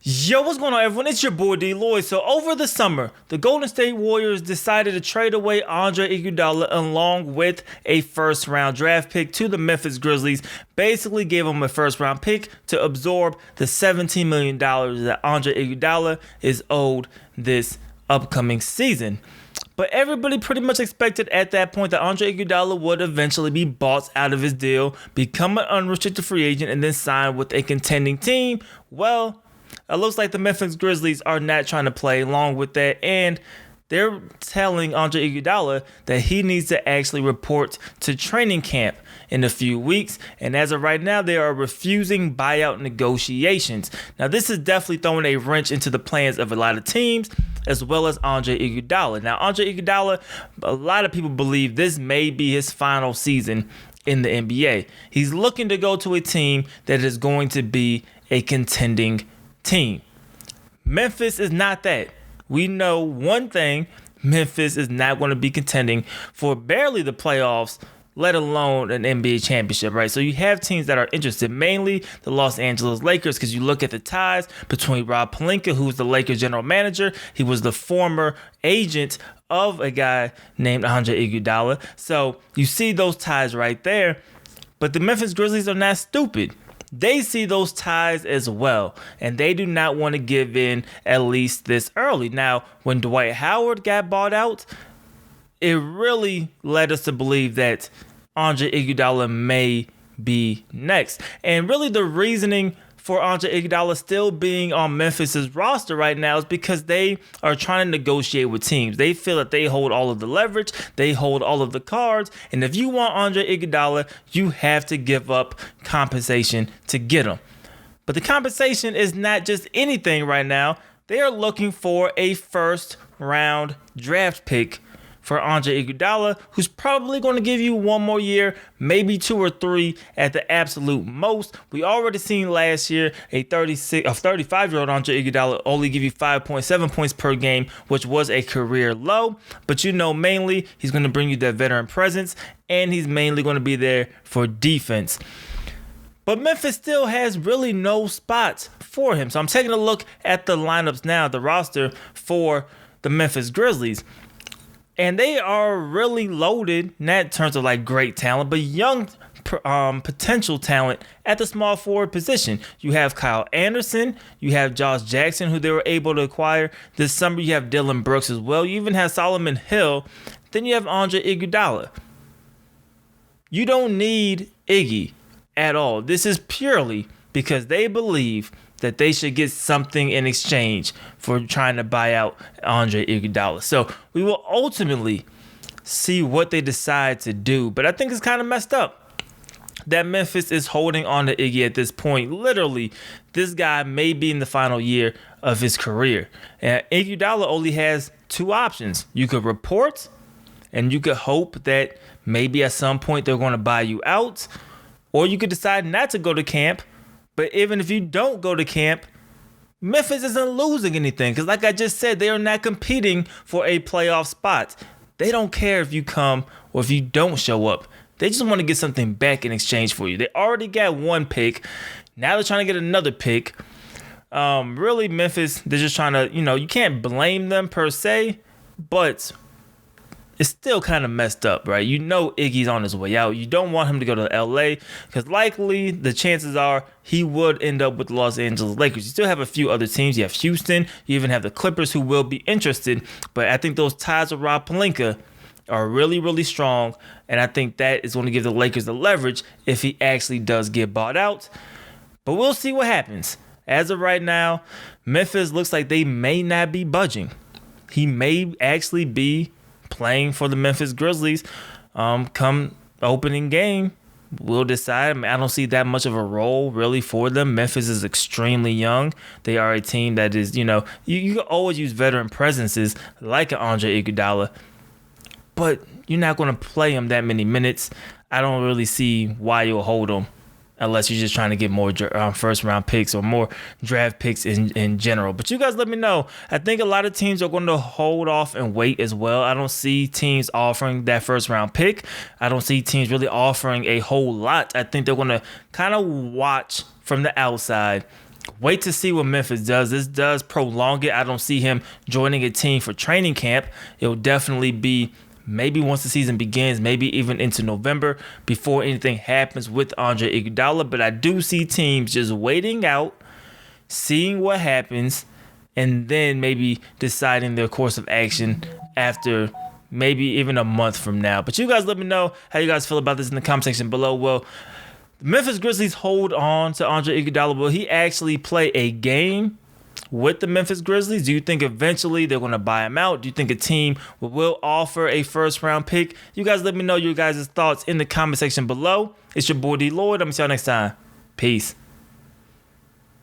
Yo, what's going on, everyone? It's your boy DLloyd. So over the summer, the Golden State Warriors decided to trade away Andre Iguodala along with a first-round draft pick to the Memphis Grizzlies. Basically gave them a first-round pick to absorb the $17 million that Andre Iguodala is owed this upcoming season. But everybody pretty much expected at that point that Andre Iguodala would eventually be bought out of his deal, become an unrestricted free agent, and then sign with a contending team. Well, it looks like the Memphis Grizzlies are not trying to play along with that, and they're telling Andre Iguodala that he needs to actually report to training camp in a few weeks, and as of right now, they are refusing buyout negotiations. Now, this is definitely throwing a wrench into the plans of a lot of teams, as well as Andre Iguodala. Now, Andre Iguodala, a lot of people believe this may be his final season in the NBA. He's looking to go to a team that is going to be a contending team. Memphis is not that. We know one thing: Memphis is not going to be contending for barely the playoffs, let alone an NBA championship, right? So you have teams that are interested, mainly the Los Angeles Lakers, because you look at the ties between Rob Pelinka, who's the Lakers general manager. He was the former agent of a guy named Andre Iguodala. So you see those ties right there. But the Memphis Grizzlies are not stupid. They see those ties as well, and they do not want to give in, at least this early. Now, when Dwight Howard got bought out, it really led us to believe that Andre Iguodala may be next. And really the reasoning for Andre Iguodala still being on Memphis's roster right now is because they are trying to negotiate with teams. They feel that they hold all of the leverage, they hold all of the cards, and if you want Andre Iguodala, you have to give up compensation to get him. But the compensation is not just anything right now. They are looking for a first-round draft pick for Andre Iguodala, who's probably going to give you one more year, maybe 2 or 3 at the absolute most. We already seen last year a 35-year-old Andre Iguodala only give you 5.7 points per game, which was a career low. But you know, mainly he's going to bring you that veteran presence, and he's mainly going to be there for defense. But Memphis still has really no spots for him. So I'm taking a look at the lineups now, the roster for the Memphis Grizzlies. And they are really loaded, not in terms of like great talent, but young potential talent at the small forward position. You have Kyle Anderson, you have Josh Jackson, who they were able to acquire this summer. You have Dylan Brooks as well. You even have Solomon Hill. Then you have Andre Iguodala. You don't need Iggy at all. This is purely because they believe that they should get something in exchange for trying to buy out Andre Iguodala. So we will ultimately see what they decide to do. But I think it's kind of messed up that Memphis is holding on to Iggy at this point. Literally, this guy may be in the final year of his career. And Iguodala only has 2 options. You could report, and you could hope that maybe at some point they're going to buy you out. Or you could decide not to go to camp. But even if you don't go to camp, Memphis isn't losing anything. Because like I just said, they are not competing for a playoff spot. They don't care if you come or if you don't show up. They just want to get something back in exchange for you. They already got 1 pick. Now they're trying to get another pick. Really, Memphis, they're just trying to, you can't blame them per se. But it's still kind of messed up, right? You know Iggy's on his way out. You don't want him to go to LA because likely the chances are he would end up with the Los Angeles Lakers. You still have a few other teams. You have Houston. You even have the Clippers who will be interested. But I think those ties with Rob Pelinka are really, really strong. And I think that is going to give the Lakers the leverage if he actually does get bought out. But we'll see what happens. As of right now, Memphis looks like they may not be budging. He may actually be playing for the Memphis Grizzlies come opening game. We'll decide. I don't see that much of a role really for them. Memphis is extremely young. They are a team that is, you can always use veteran presences like an Andre Iguodala, but you're not going to play him that many minutes. I don't really see why you'll hold him unless you're just trying to get more first round picks or more draft picks in general. But you guys let me know. I think a lot of teams are going to hold off and wait as well. I don't see teams offering that first round pick. I don't see teams really offering a whole lot. I think they're going to kind of watch from the outside Wait to see what Memphis does. This does prolong it. I don't see him joining a team for training camp. It'll definitely be maybe once the season begins, maybe even into November before anything happens with Andre Iguodala. But I do see teams just waiting out, seeing what happens, and then maybe deciding their course of action after maybe even a month from now. But you guys let me know how you guys feel about this in the comment section below. Well, the Memphis Grizzlies hold on to Andre Iguodala. Will he actually play a game with the Memphis Grizzlies? Do you think eventually they're going to buy him out? Do you think a team will offer a first-round pick? You guys let me know your guys' thoughts in the comment section below. It's your boy DLloyd. I'm going to see y'all next time. Peace.